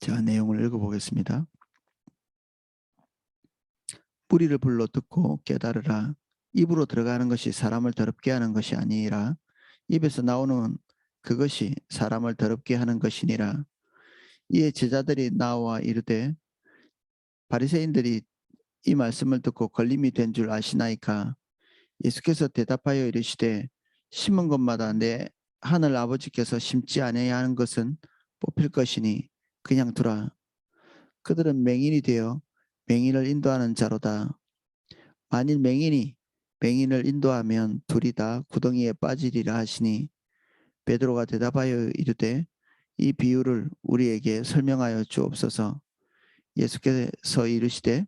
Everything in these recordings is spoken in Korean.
제가 내용을 읽어보겠습니다. 뿌리를 불러 듣고 깨달으라. 입으로 들어가는 것이 사람을 더럽게 하는 것이 아니라 입에서 나오는 그것이 사람을 더럽게 하는 것이니라. 이에 제자들이 나와 이르되 바리새인들이 이 말씀을 듣고 걸림이 된 줄 아시나이까. 예수께서 대답하여 이르시되 심은 것마다 내 하늘 아버지께서 심지 아니하야 하는 것은 뽑힐 것이니 그냥 두라. 그들은 맹인이 되어 맹인을 인도하는 자로다. 만일 맹인이 맹인을 인도하면 둘이 다 구덩이에 빠지리라 하시니 베드로가 대답하여 이르되 이 비유를 우리에게 설명하여 주옵소서. 예수께서 이르시되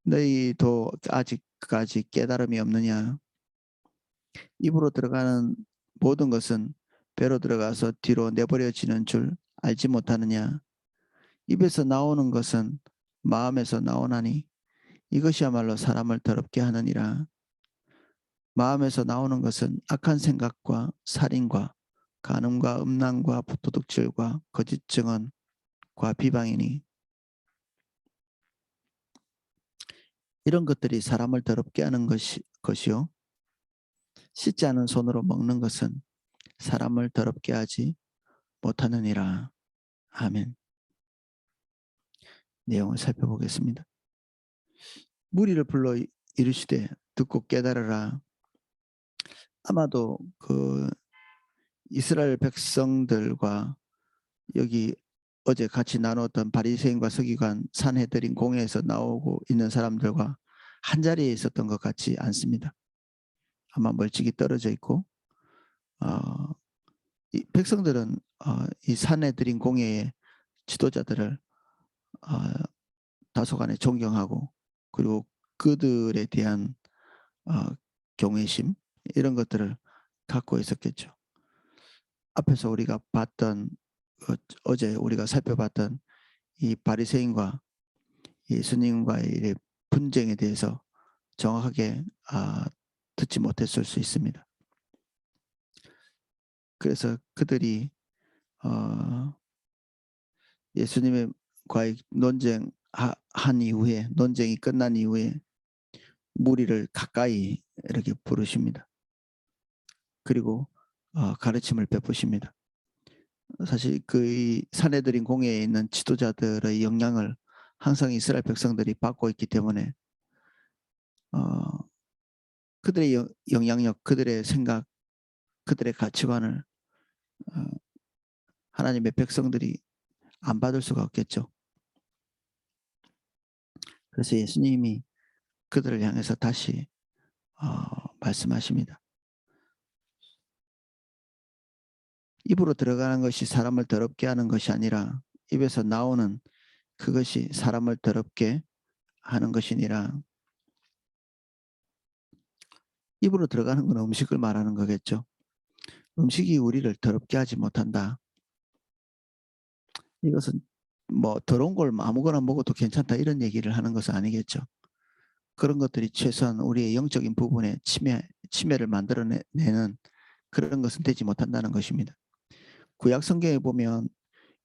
너희도 아직까지 깨달음이 없느냐. 입으로 들어가는 모든 것은 배로 들어가서 뒤로 내버려지는 줄 알지 못하느냐. 입에서 나오는 것은 마음에서 나오나니 이것이야말로 사람을 더럽게 하느니라. 마음에서 나오는 것은 악한 생각과 살인과 간음과 음란과 도둑질과 거짓 증언과 비방이니 이런 것들이 사람을 더럽게 하는 것이요 씻지 않은 손으로 먹는 것은 사람을 더럽게 하지 못하느니라. 아멘. 내용을 살펴보겠습니다. 무리를 불러 이르시되 듣고 깨달으라. 아마도 그 이스라엘 백성들과 여기 어제 같이 나눴던 바리새인과 서기관 산헤드린 공회에서 나오고 있는 사람들과 한 자리에 있었던 것 같지 않습니다. 아마 멀찍이 떨어져 있고 이 백성들은 이 산헤드린 공회의 지도자들을 다소간에 존경하고 그리고 그들에 대한 경외심 이런 것들을 갖고 있었겠죠. 앞에서 우리가 봤던 어제 우리가 살펴봤던 이 바리새인과 예수님과의 분쟁에 대해서 정확하게 듣지 못했을 수 있습니다. 그래서 그들이 예수님과의 논쟁이 끝난 이후에 무리를 가까이 이렇게 부르십니다. 그리고 가르침을 베푸십니다. 사실 그 산헤드린 공회에 있는 지도자들의 영향을 항상 이스라엘 백성들이 받고 있기 때문에 그들의 영향력, 그들의 생각, 그들의 가치관을 하나님의 백성들이 안 받을 수가 없겠죠. 그래서 예수님이 그들을 향해서 다시 말씀하십니다. 입으로 들어가는 것이 사람을 더럽게 하는 것이 아니라 입에서 나오는 그것이 사람을 더럽게 하는 것이니라. 입으로 들어가는 건 음식을 말하는 거겠죠. 음식이 우리를 더럽게 하지 못한다. 이것은 뭐 더러운 걸 아무거나 먹어도 괜찮다 이런 얘기를 하는 것은 아니겠죠. 그런 것들이 최소한 우리의 영적인 부분에 침해를 만들어내는 그런 것은 되지 못한다는 것입니다. 구약 성경에 보면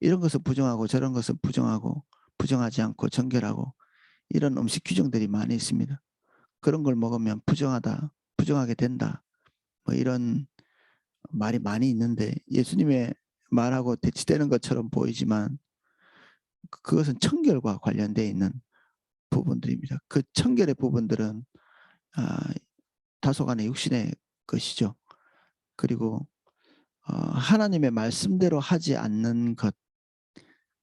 이런 것은 부정하고 저런 것은 부정하고 부정하지 않고 정결하고 이런 음식 규정들이 많이 있습니다. 그런 걸 먹으면 부정하다, 부정하게 된다. 뭐 이런 말이 많이 있는데 예수님의 말하고 대치되는 것처럼 보이지만 그것은 청결과 관련되어 있는 부분들입니다. 그 청결의 부분들은 다소간의 육신의 것이죠. 그리고 하나님의 말씀대로 하지 않는 것,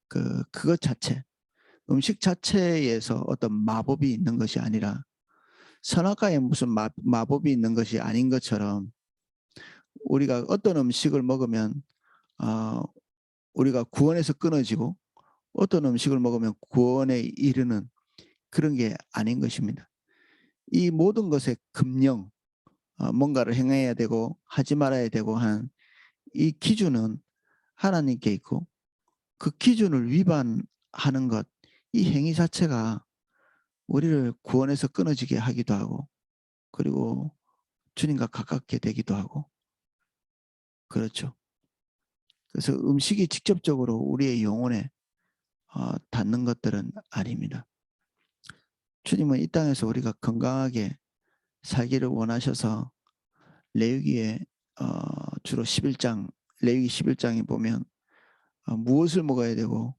그것 자체, 음식 자체에서 어떤 마법이 있는 것이 아니라 선악과에 무슨 마법이 있는 것이 아닌 것처럼 우리가 어떤 음식을 먹으면 우리가 구원에서 끊어지고 어떤 음식을 먹으면 구원에 이르는 그런 게 아닌 것입니다. 이 모든 것의 금령, 뭔가를 행해야 되고 하지 말아야 되고 한 이 기준은 하나님께 있고 그 기준을 위반하는 것, 이 행위 자체가 우리를 구원에서 끊어지게 하기도 하고 그리고 주님과 가깝게 되기도 하고 그렇죠. 그래서 음식이 직접적으로 우리의 영혼에 닿는 것들은 아닙니다. 주님은 이 땅에서 우리가 건강하게 살기를 원하셔서 레위기에 주로 11장, 레위기 11장에 보면 무엇을 먹어야 되고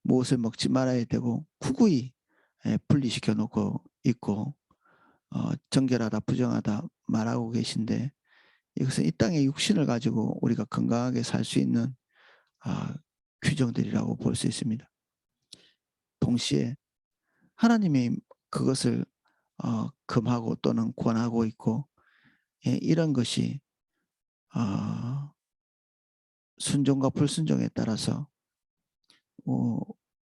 무엇을 먹지 말아야 되고 굳이 분리시켜 놓고 있고 정결하다 부정하다 말하고 계신데, 이것은 이 땅의 육신을 가지고 우리가 건강하게 살 수 있는 규정들이라고 볼 수 있습니다. 동시에 하나님이 그것을 금하고 또는 권하고 있고, 이런 것이 순종과 불순종에 따라서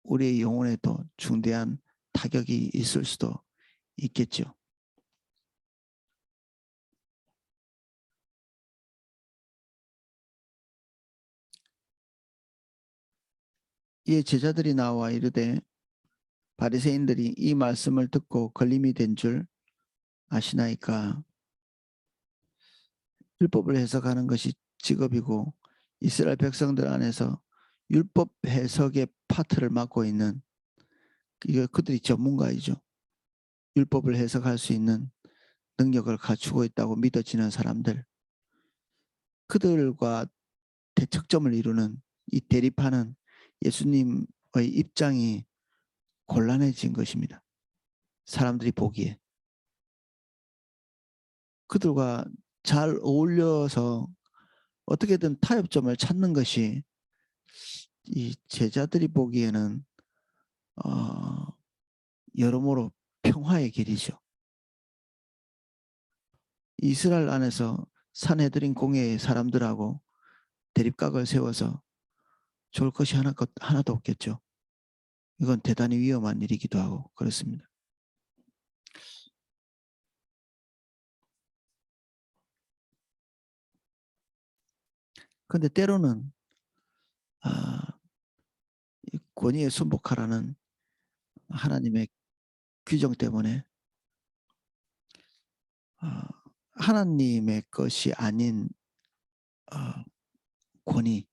우리의 영혼에도 중대한 타격이 있을 수도 있겠죠. 이에 제자들이 나와 이르되 바리새인들이 이 말씀을 듣고 걸림이 된 줄 아시나이까. 율법을 해석하는 것이 직업이고 이스라엘 백성들 안에서 율법 해석의 파트를 맡고 있는, 그들이 전문가이죠. 율법을 해석할 수 있는 능력을 갖추고 있다고 믿어지는 사람들, 그들과 대척점을 이루는 이 대립하는 예수님의 입장이 곤란해진 것입니다. 사람들이 보기에 그들과 잘 어울려서 어떻게든 타협점을 찾는 것이 이 제자들이 보기에는 여러모로 평화의 길이죠. 이스라엘 안에서 산헤드린 공회의 사람들하고 대립각을 세워서 좋을 것이 하나도 없겠죠. 이건 대단히 위험한 일이기도 하고 그렇습니다. 그런데 때로는 권위에 순복하라는 하나님의 규정 때문에 하나님의 것이 아닌 권위,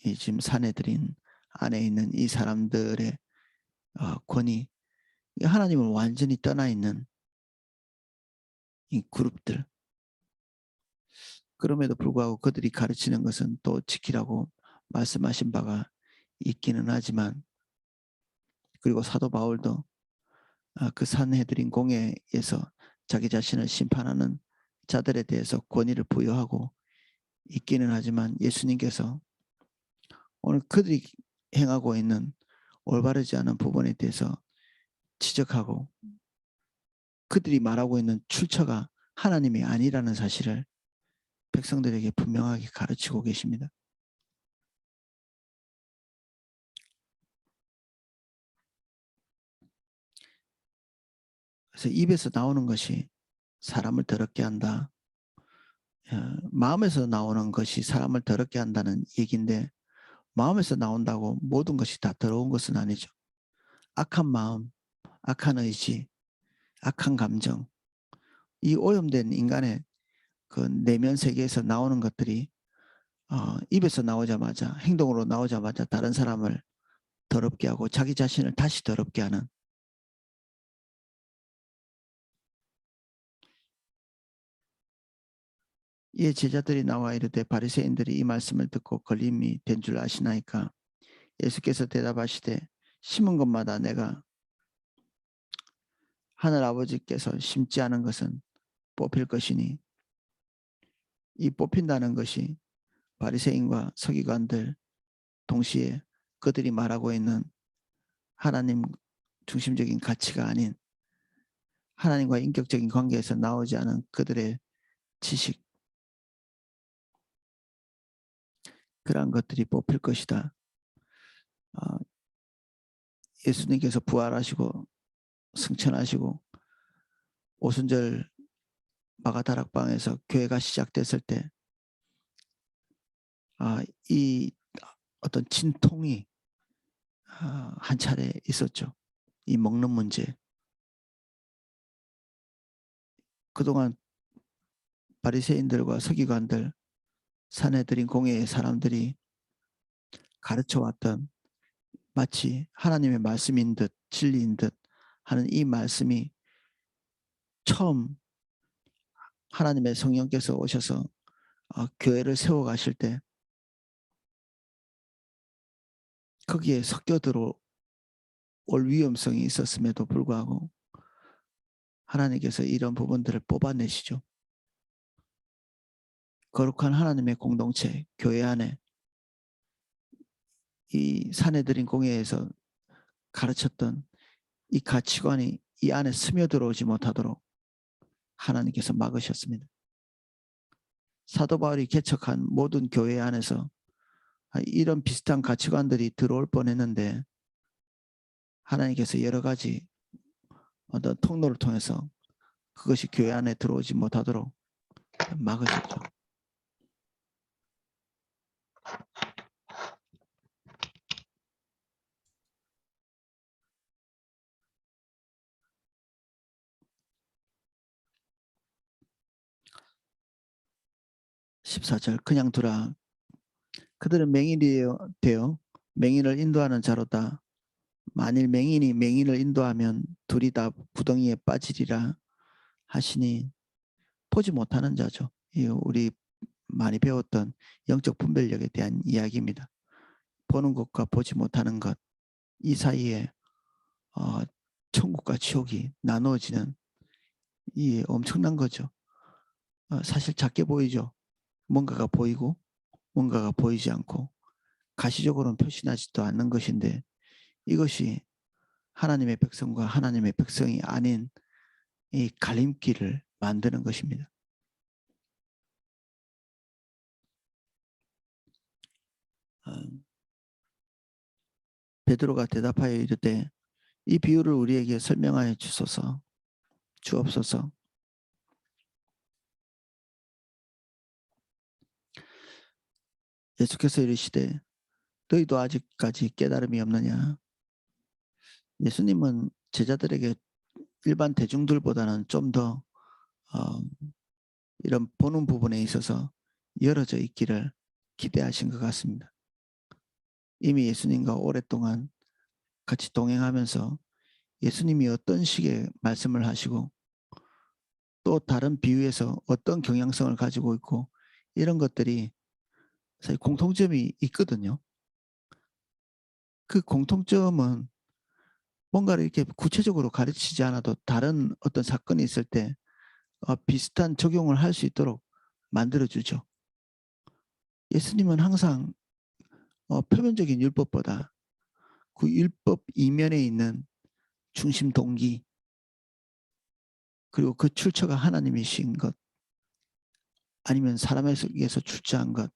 이 지금 산해드린 안에 있는 이 사람들의 권위, 하나님을 완전히 떠나 있는 이 그룹들, 그럼에도 불구하고 그들이 가르치는 것은 또 지키라고 말씀하신 바가 있기는 하지만, 그리고 사도 바울도 그 산헤드린 공회에서 자기 자신을 심판하는 자들에 대해서 권위를 부여하고 있기는 하지만, 예수님께서 오늘 그들이 행하고 있는 올바르지 않은 부분에 대해서 지적하고 그들이 말하고 있는 출처가 하나님이 아니라는 사실을 백성들에게 분명하게 가르치고 계십니다. 그래서 입에서 나오는 것이 사람을 더럽게 한다, 마음에서 나오는 것이 사람을 더럽게 한다는 얘기인데, 마음에서 나온다고 모든 것이 다 더러운 것은 아니죠. 악한 마음, 악한 의지, 악한 감정, 이 오염된 인간의 그 내면 세계에서 나오는 것들이 입에서 나오자마자, 행동으로 나오자마자 다른 사람을 더럽게 하고 자기 자신을 다시 더럽게 하는, 이에 제자들이 나와 이르되 바리새인들이 이 말씀을 듣고 걸림이 된 줄 아시나이까. 예수께서 대답하시되 심은 것마다 내가 하늘 아버지께서 심지 않은 것은 뽑힐 것이니, 이 뽑힌다는 것이 바리새인과 서기관들, 동시에 그들이 말하고 있는 하나님 중심적인 가치가 아닌 하나님과 인격적인 관계에서 나오지 않은 그들의 지식, 그러한 것들이 뽑힐 것이다. 예수님께서 부활하시고 승천하시고 오순절 마가다락방에서 교회가 시작됐을 때 이 어떤 진통이 한 차례 있었죠. 이 먹는 문제. 그동안 바리새인들과 서기관들, 산헤드린 공회의 사람들이 가르쳐왔던 마치 하나님의 말씀인 듯 진리인 듯 하는 이 말씀이 처음 하나님의 성령께서 오셔서 교회를 세워가실 때 거기에 섞여 들어올 위험성이 있었음에도 불구하고 하나님께서 이런 부분들을 뽑아내시죠. 거룩한 하나님의 공동체, 교회 안에 이 사내들인 공회에서 가르쳤던 이 가치관이 이 안에 스며들어오지 못하도록 하나님께서 막으셨습니다. 사도 바울이 개척한 모든 교회 안에서 이런 비슷한 가치관들이 들어올 뻔했는데 하나님께서 여러 가지 어떤 통로를 통해서 그것이 교회 안에 들어오지 못하도록 막으셨죠. (14절) 그냥 두라. 그들은 맹인이 되어 맹인을 인도하는 자로다. 만일 맹인이 맹인을 인도하면 둘이 다 구덩이에 빠지리라 하시니 보지 못하는 자죠. 우리 많이 배웠던 영적 분별력에 대한 이야기입니다. 보는 것과 보지 못하는 것, 이 사이에 천국과 지옥이 나누어지는 이 엄청난 거죠. 사실 작게 보이죠. 뭔가가 보이고 뭔가가 보이지 않고 가시적으로는 표시나지도 않는 것인데 이것이 하나님의 백성과 하나님의 백성이 아닌 이 갈림길을 만드는 것입니다. 베드로가 대답하여 이르되 이 비유를 우리에게 설명하여 주옵소서. 예수께서 이르시되 너희도 아직까지 깨달음이 없느냐. 예수님은 제자들에게 일반 대중들보다는 좀 더 이런 보는 부분에 있어서 열어져 있기를 기대하신 것 같습니다. 이미 예수님과 오랫동안 같이 동행하면서 예수님이 어떤 식의 말씀을 하시고 또 다른 비유에서 어떤 경향성을 가지고 있고 이런 것들이 사실 공통점이 있거든요. 그 공통점은 뭔가를 이렇게 구체적으로 가르치지 않아도 다른 어떤 사건이 있을 때 비슷한 적용을 할 수 있도록 만들어주죠. 예수님은 항상 표면적인 율법보다 그 율법 이면에 있는 중심 동기 그리고 그 출처가 하나님이신 것 아니면 사람에게서 출처한 것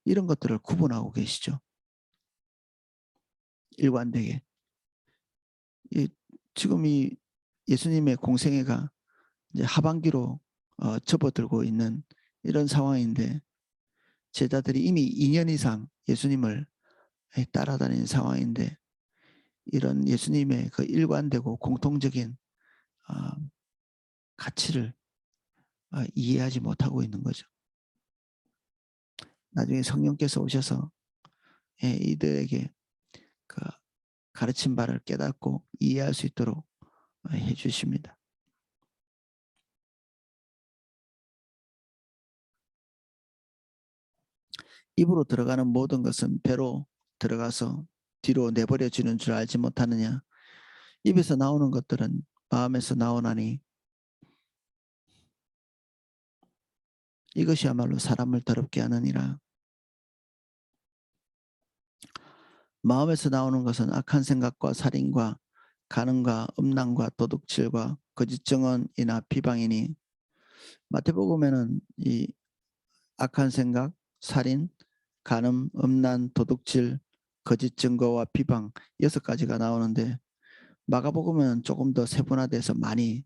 이런 것들을 구분하고 계시죠. 일관되게. 지금 이 예수님의 공생애가 이제 하반기로 접어들고 있는 이런 상황인데 제자들이 이미 2년 이상 예수님을 따라다니는 상황인데 이런 예수님의 그 일관되고 공통적인 가치를 이해하지 못하고 있는 거죠. 나중에 성령께서 오셔서 이들에게 그 가르친 바를 깨닫고 이해할 수 있도록 해주십니다. 입으로 들어가는 모든 것은 배로 들어가서 뒤로 내버려지는 줄 알지 못하느냐. 입에서 나오는 것들은 마음에서 나오나니 이것이야말로 사람을 더럽게 하느니라. 마음에서 나오는 것은 악한 생각과 살인과 간음과 음란과 도둑질과 거짓 증언이나 비방이니 마태복음에는 이 악한 생각, 살인, 간음, 음란, 도둑질, 거짓 증거와 비방 6가지가 나오는데 마가복음은 조금 더 세분화돼서 많이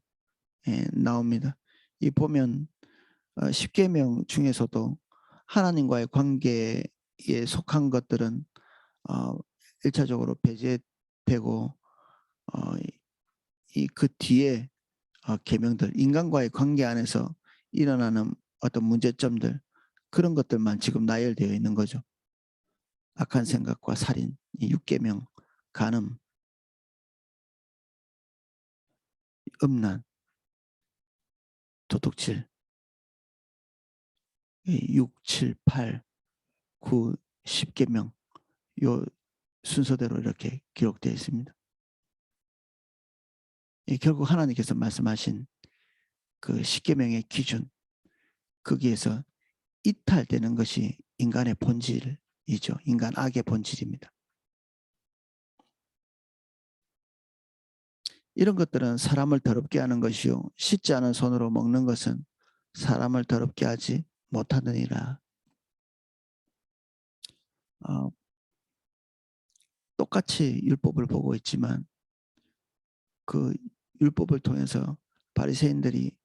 나옵니다. 이 보면 10계명 중에서도 하나님과의 관계에 속한 것들은 1차적으로 배제되고 그 뒤에 계명들 인간과의 관계 안에서 일어나는 어떤 문제점들 그런 것들만 지금 나열되어 있는 거죠. 악한 생각과 살인, 이 6계명 간음, 음란, 도둑질, 6, 7, 8, 9, 10계명 요 순서대로 이렇게 기록되어 있습니다. 결국 하나님께서 말씀하신 그 10계명의 기준, 거기에서 이탈되는 것이 인간의 본질이죠. 인간 악의 본질입니다. 이런 것들은 사람을 더럽게 하는 것이요 씻지 않은 손으로 먹는 것은 사람을 더럽게 하지 못하느니라. 똑같이 율법을 보고 있지만 그 율법을 통해서 바리새인들이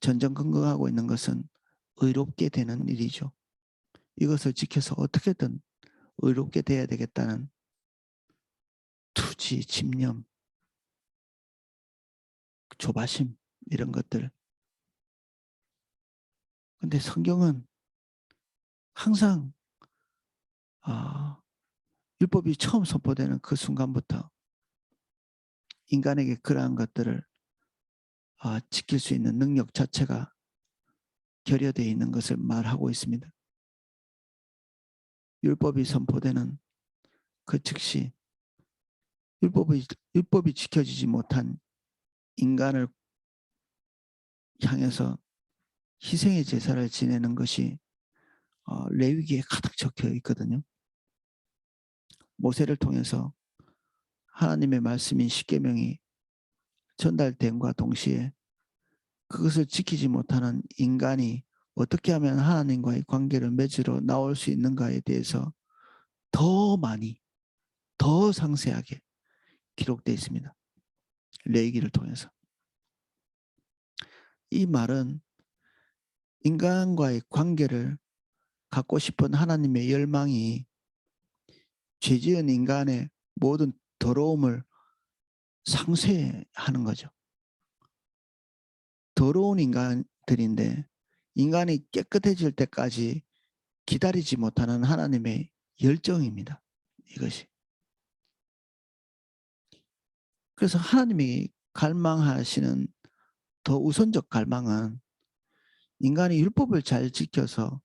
전전긍긍하고 있는 것은 의롭게 되는 일이죠. 이것을 지켜서 어떻게든 의롭게 돼야 되겠다는 투지, 집념, 조바심 이런 것들. 근데 성경은 항상 율법이 처음 선포되는 그 순간부터 인간에게 그러한 것들을 지킬 수 있는 능력 자체가 결여되어 있는 것을 말하고 있습니다. 율법이 선포되는 그 즉시 율법이 지켜지지 못한 인간을 향해서 희생의 제사를 지내는 것이 레위기에 가득 적혀 있거든요. 모세를 통해서 하나님의 말씀인 십계명이 전달됨과 동시에 그것을 지키지 못하는 인간이 어떻게 하면 하나님과의 관계를 맺으러 나올 수 있는가에 대해서 더 많이, 더 상세하게 기록되어 있습니다. 레위기를 통해서. 이 말은 인간과의 관계를 갖고 싶은 하나님의 열망이 죄지은 인간의 모든 더러움을 상쇄하는 거죠. 더러운 인간들인데 인간이 깨끗해질 때까지 기다리지 못하는 하나님의 열정입니다. 이것이. 그래서 하나님이 갈망하시는 더 우선적 갈망은 인간이 율법을 잘 지켜서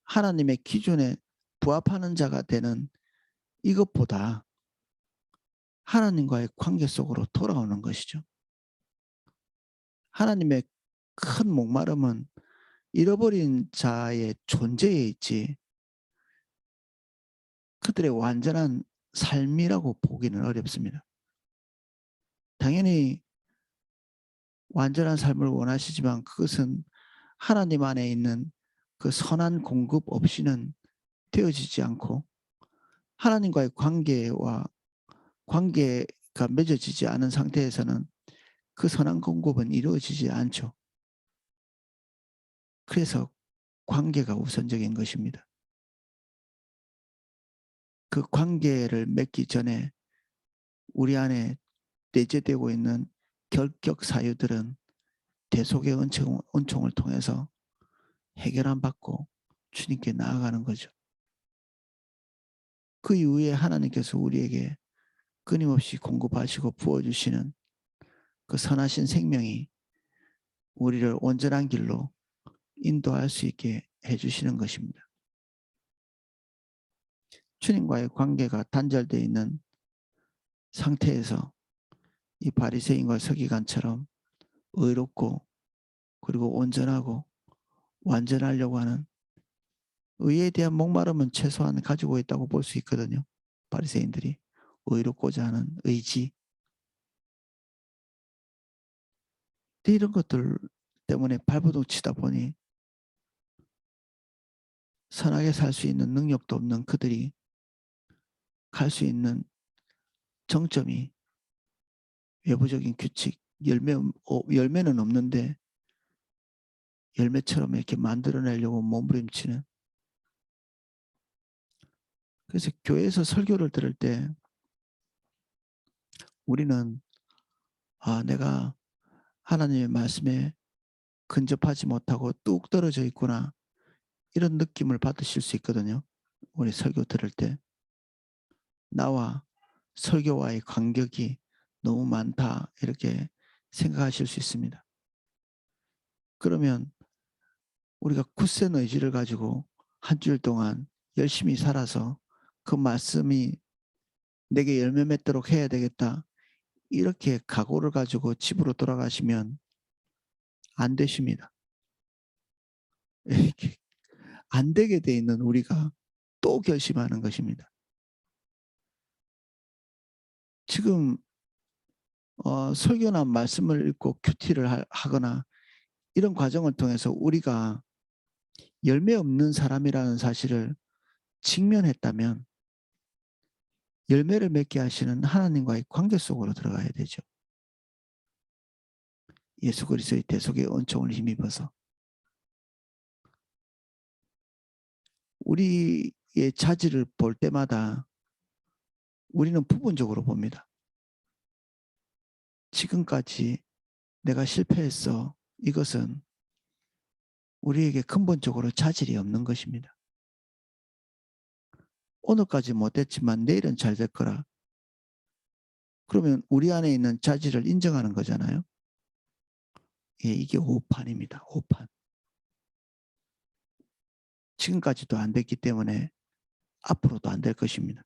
하나님의 기준에 부합하는 자가 되는 이것보다 하나님과의 관계 속으로 돌아오는 것이죠. 하나님의 큰 목마름은 잃어버린 자의 존재에 있지 그들의 완전한 삶이라고 보기는 어렵습니다. 당연히 완전한 삶을 원하시지만 그것은 하나님 안에 있는 그 선한 공급 없이는 되어지지 않고 하나님과의 관계가 맺어지지 않은 상태에서는 그 선한 공급은 이루어지지 않죠. 그래서 관계가 우선적인 것입니다. 그 관계를 맺기 전에 우리 안에 내재되고 있는 결격 사유들은 대속의 은총을 통해서 해결안 받고 주님께 나아가는 거죠. 그 이후에 하나님께서 우리에게 끊임없이 공급하시고 부어주시는 그 선하신 생명이 우리를 온전한 길로 인도할 수 있게 해주시는 것입니다. 주님과의 관계가 단절되어 있는 상태에서 이 바리새인과 서기관처럼 의롭고 그리고 온전하고 완전하려고 하는 의에 대한 목마름은 최소한 가지고 있다고 볼 수 있거든요. 바리새인들이 의롭고자 하는 의지. 이런 것들 때문에 발버둥 치다 보니 선하게 살 수 있는 능력도 없는 그들이 갈 수 있는 정점이 외부적인 규칙, 열매는 없는데 열매처럼 이렇게 만들어내려고 몸부림치는. 그래서 교회에서 설교를 들을 때 우리는 내가 하나님의 말씀에 근접하지 못하고 뚝 떨어져 있구나 이런 느낌을 받으실 수 있거든요. 우리 설교 들을 때 나와 설교와의 간격이 너무 많다 이렇게 생각하실 수 있습니다. 그러면 우리가 굳센 의지를 가지고 한 주일 동안 열심히 살아서 그 말씀이 내게 열매 맺도록 해야 되겠다. 이렇게 각오를 가지고 집으로 돌아가시면 안 되십니다. 이렇게 안 되게 돼 있는 우리가 또 결심하는 것입니다. 지금 설교나 말씀을 읽고 큐티를 하거나 이런 과정을 통해서 우리가 열매 없는 사람이라는 사실을 직면했다면 열매를 맺게 하시는 하나님과의 관계 속으로 들어가야 되죠. 예수 그리스도의 대속의 은총을 힘입어서 우리의 자질을 볼 때마다 우리는 부분적으로 봅니다. 지금까지 내가 실패했어. 이것은 우리에게 근본적으로 자질이 없는 것입니다. 오늘까지 못했지만 내일은 잘 될 거라. 그러면 우리 안에 있는 자질을 인정하는 거잖아요. 예, 이게 오판입니다. 오판. 지금까지도 안 됐기 때문에 앞으로도 안 될 것입니다.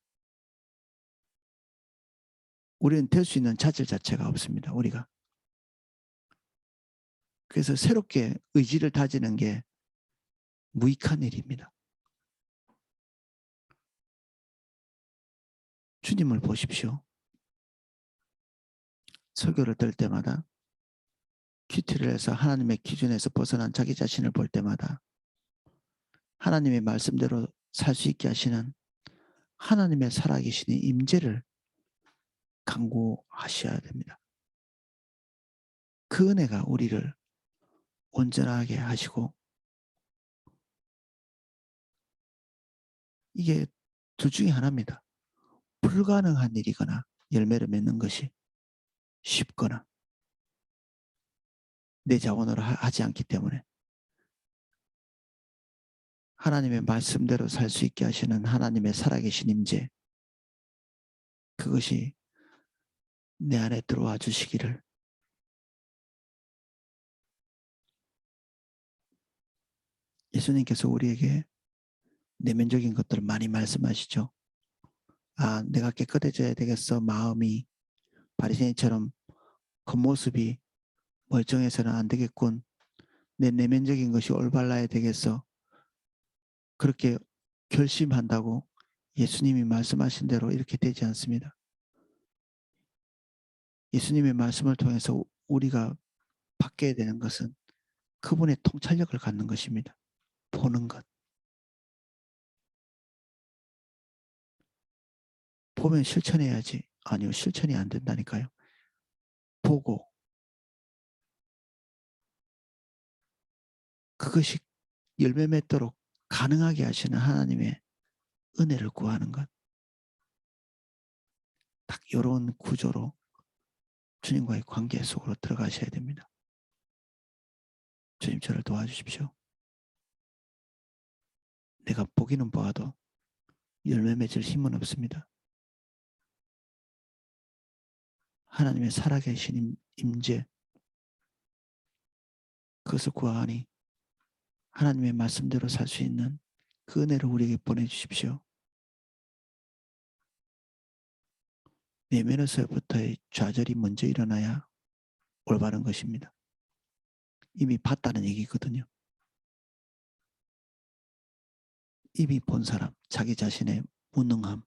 우리는 될 수 있는 자질 자체가 없습니다. 우리가. 그래서 새롭게 의지를 다지는 게 무익한 일입니다. 주님을 보십시오. 설교를 들을 때마다 큐티를 해서 하나님의 기준에서 벗어난 자기 자신을 볼 때마다 하나님의 말씀대로 살 수 있게 하시는 하나님의 살아계신 임재를 간구하셔야 됩니다. 그 은혜가 우리를 온전하게 하시고 이게 둘 중에 하나입니다. 불가능한 일이거나 열매를 맺는 것이 쉽거나 내 자원으로 하지 않기 때문에 하나님의 말씀대로 살 수 있게 하시는 하나님의 살아계신 임재 그것이 내 안에 들어와 주시기를 예수님께서 우리에게 내면적인 것들을 많이 말씀하시죠. 아, 내가 깨끗해져야 되겠어. 마음이 바리새인처럼 겉모습이 멀쩡해서는 안 되겠군. 내 내면적인 것이 올바라야 되겠어. 그렇게 결심한다고 예수님이 말씀하신 대로 이렇게 되지 않습니다. 예수님의 말씀을 통해서 우리가 바뀌어야 되는 것은 그분의 통찰력을 갖는 것입니다. 보는 것. 보면 실천해야지. 아니요, 실천이 안 된다니까요. 보고 그것이 열매 맺도록 가능하게 하시는 하나님의 은혜를 구하는 것. 딱 이런 구조로 주님과의 관계 속으로 들어가셔야 됩니다. 주님 저를 도와주십시오. 내가 보기는 보아도 열매 맺을 힘은 없습니다. 하나님의 살아계신 임재 그것을 구하니 하나님의 말씀대로 살 수 있는 그 은혜를 우리에게 보내주십시오. 내면에서부터의 좌절이 먼저 일어나야 올바른 것입니다. 이미 봤다는 얘기거든요. 이미 본 사람, 자기 자신의 무능함,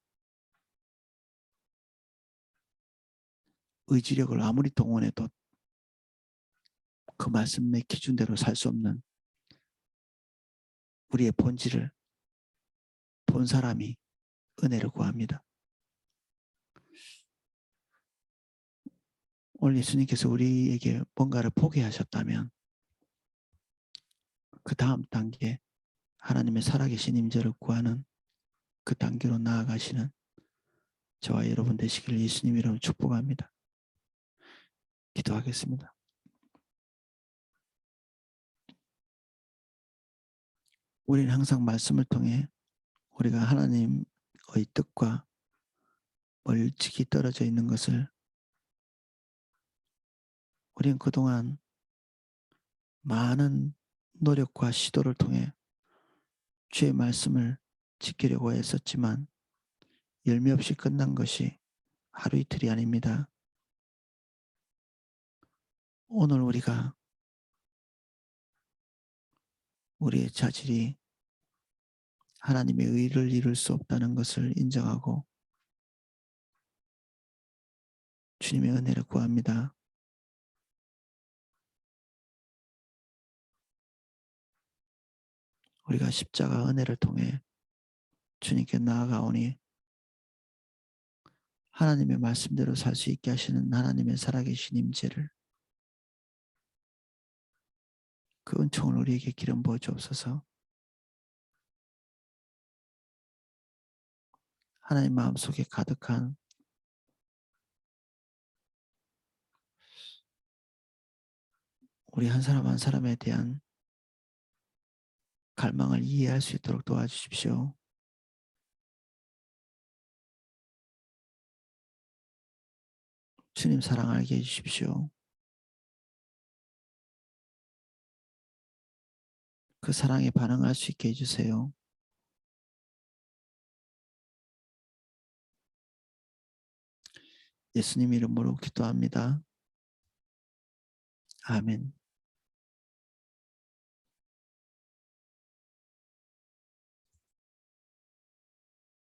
의지력을 아무리 동원해도 그 말씀의 기준대로 살 수 없는 우리의 본질을 본 사람이 은혜를 구합니다. 오늘 예수님께서 우리에게 뭔가를 보게 하셨다면 그 다음 단계 하나님의 살아계신 임재를 구하는 그 단계로 나아가시는 저와 여러분 되시기를 예수님 이름으로 축복합니다. 기도하겠습니다. 우리는 항상 말씀을 통해 우리가 하나님의 뜻과 멀찍이 떨어져 있는 것을 우리는 그동안 많은 노력과 시도를 통해 주의 말씀을 지키려고 했었지만 열매 없이 끝난 것이 하루 이틀이 아닙니다. 오늘 우리가 우리의 자질이 하나님의 의를 이룰 수 없다는 것을 인정하고 주님의 은혜를 구합니다. 우리가 십자가 은혜를 통해 주님께 나아가오니 하나님의 말씀대로 살 수 있게 하시는 하나님의 살아계신 임재를, 그 은총을 우리에게 기름 부어 주옵소서. 하나님 마음속에 가득한 우리 한 사람 한 사람에 대한 갈망을 이해할 수 있도록 도와주십시오. 주님 사랑 알게 해주십시오. 그 사랑에 반응할 수 있게 해주세요. 예수님 이름으로 기도합니다. 아멘.